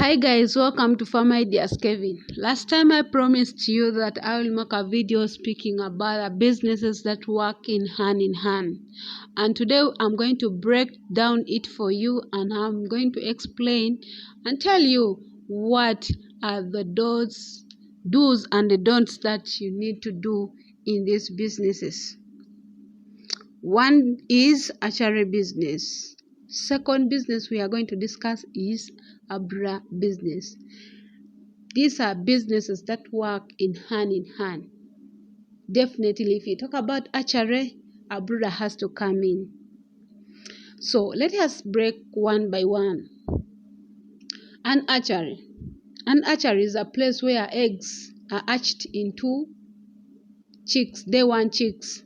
Hi guys, welcome to Farm Ideas Kevin. Last time I promised you that I will make a video speaking about the businesses that work in hand, and today I'm going to break down it for you, and I'm going to explain and tell you what are the do's and the don'ts that you need to do in these businesses. One is archery business. Second business we are going to discuss is abra business. These are businesses that work in hand. Definitely, if you talk about archery, abra has to come in. So let us break one by one. An archery. An archery is a place where eggs are hatched into chicks, day one chicks.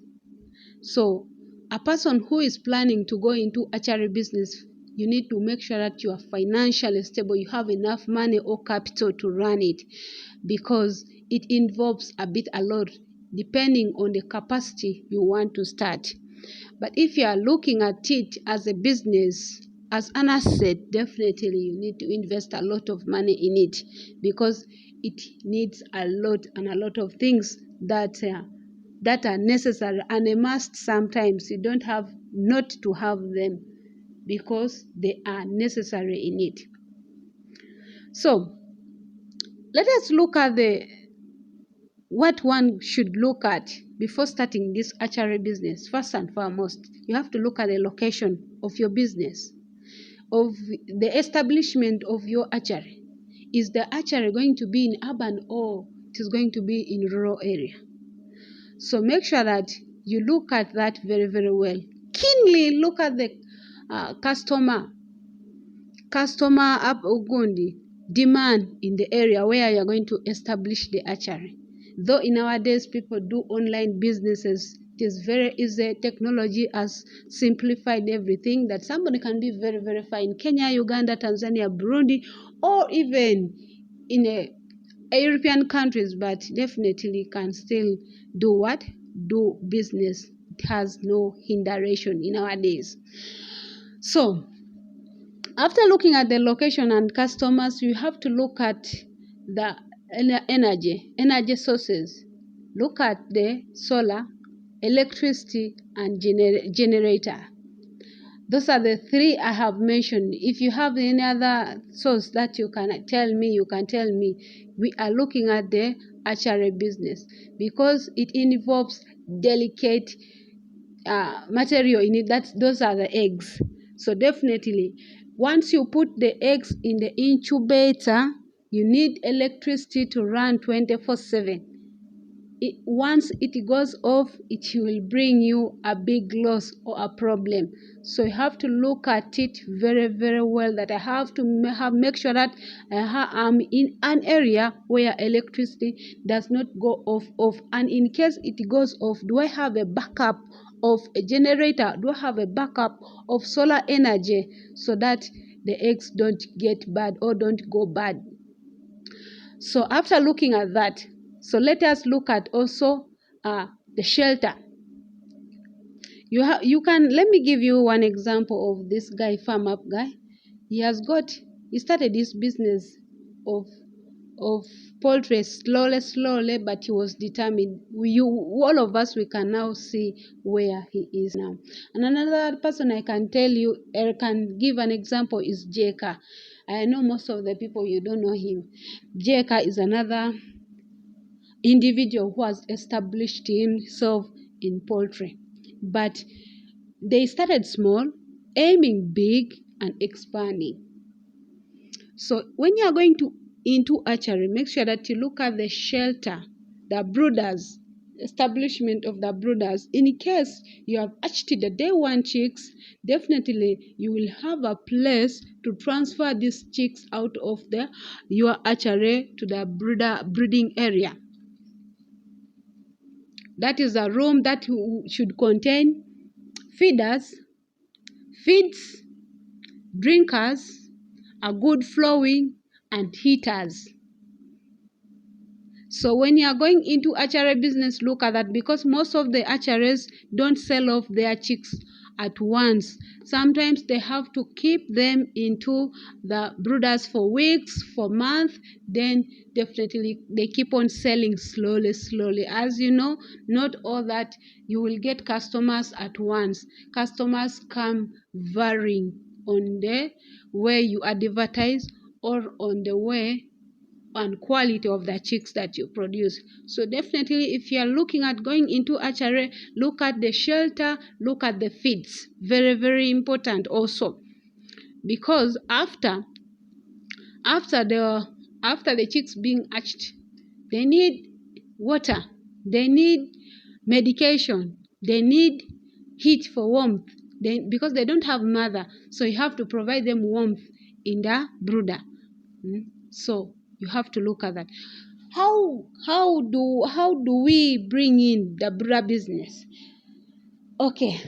So a person who is planning to go into archery business, you need to make sure that you are financially stable, you have enough money or capital to run it, because it involves a lot depending on the capacity you want to start. But if you are looking at it as a business, as an asset, definitely you need to invest a lot of money in it, because it needs a lot of things that are necessary and a must. Sometimes you don't have not to have them, because they are necessary in it. So let us look at what one should look at before starting this archery business. First and foremost, you have to look at the location of your business, of the establishment of your archery. Is the archery going to be in urban, or it is going to be in rural area? So make sure that you look at that very, very well. Keenly look at the customer demand in the area where you are going to establish the archery. Though in nowadays people do online businesses, it is very easy. Technology has simplified everything, that somebody can be very, very far in Kenya, Uganda, Tanzania, Burundi, or even in European countries, but definitely can still do business. It has no hindration in nowadays. So after looking at the location and customers, you have to look at the energy sources. Look at the solar, electricity, and generator. Those are the three I have mentioned. If you have any other source that you can tell me, you can tell me. We are looking at the archery business because it involves delicate material in it. Those are the eggs. So definitely, once you put the eggs in the incubator, you need electricity to run 24/7. Once it goes off, it will bring you a big loss or a problem. So you have to look at it very, very well, that I have to make sure that I'm in an area where electricity does not go off. And in case it goes off, do I have a backup of a generator? Do I have a backup of solar energy, so that the eggs don't get bad or don't go bad? So after looking at that, so let us look at also the shelter. Let me give you one example of this guy, farm up guy. He started this business of poultry slowly, but he was determined. All of us, we can now see where he is now. And another person I can give an example is Jeka. I know most of the people, you don't know him. Jeka is another individual who has established himself in poultry, but they started small, aiming big and expanding. So when you are going into archery, make sure that you look at the shelter, the brooders, establishment of the brooders. In case you have hatched the day one chicks, definitely you will have a place to transfer these chicks out of your archery to the breeding area. That is a room that should contain feeds, drinkers, a good flowing, and heaters. So when you are going into archery business, look at that, because most of the archeries don't sell off their chicks at once. Sometimes they have to keep them into the brooders for weeks, for months, then definitely they keep on selling slowly. As you know, not all that you will get customers at once. Customers come varying on the way you advertise or on the way and quality of the chicks that you produce. So definitely, if you are looking at going into archery, look at the shelter, look at the feeds. Very important also, because after the chicks being hatched, they need water, they need medication, they need heat for warmth, because they don't have mother, so you have to provide them warmth in the brooder. So you have to look at that. How do we bring in the brooder business? Okay,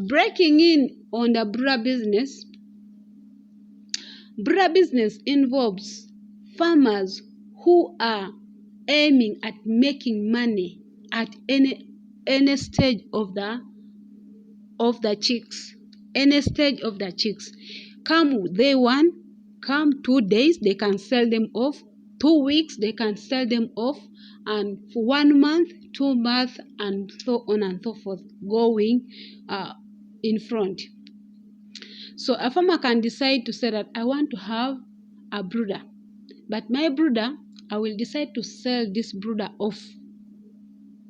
breaking in on the brooder business involves farmers who are aiming at making money at any stage of the chicks, any stage of the chicks. Come day one, come 2 days, they can sell them off. 2 weeks, they can sell them off, and for 1 month, 2 months, and so on and so forth, going in front. So a farmer can decide to say that I want to have a brooder, but my brooder, I will decide to sell this brooder off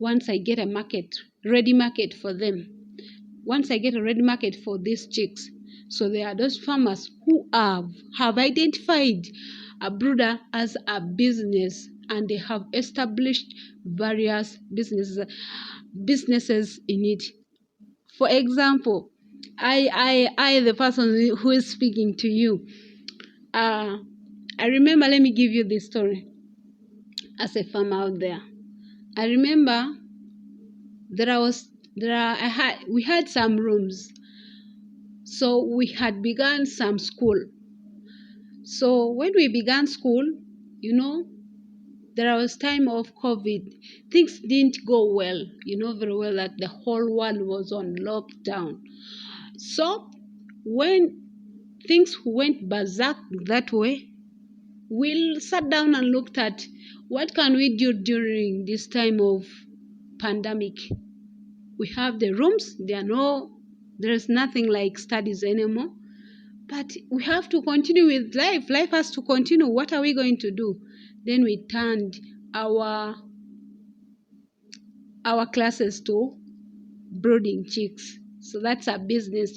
once I get a ready market for them. Once I get a ready market for these chicks. So there are those farmers who have identified a brooder as a business, and they have established various businesses in it. For example, I the person who is speaking to you, I remember, let me give you this story. As a farmer out there, I remember we had some rooms. So we had begun some school. So when we began school, there was time of COVID. Things didn't go well, very well, that the whole world was on lockdown. So when things went berserk that way, we sat down and looked at what can we do during this time of pandemic. We have the rooms, there's nothing like studies anymore. But we have to continue with life. Life has to continue. What are we going to do? Then we turned our classes to brooding chicks. So that's a business.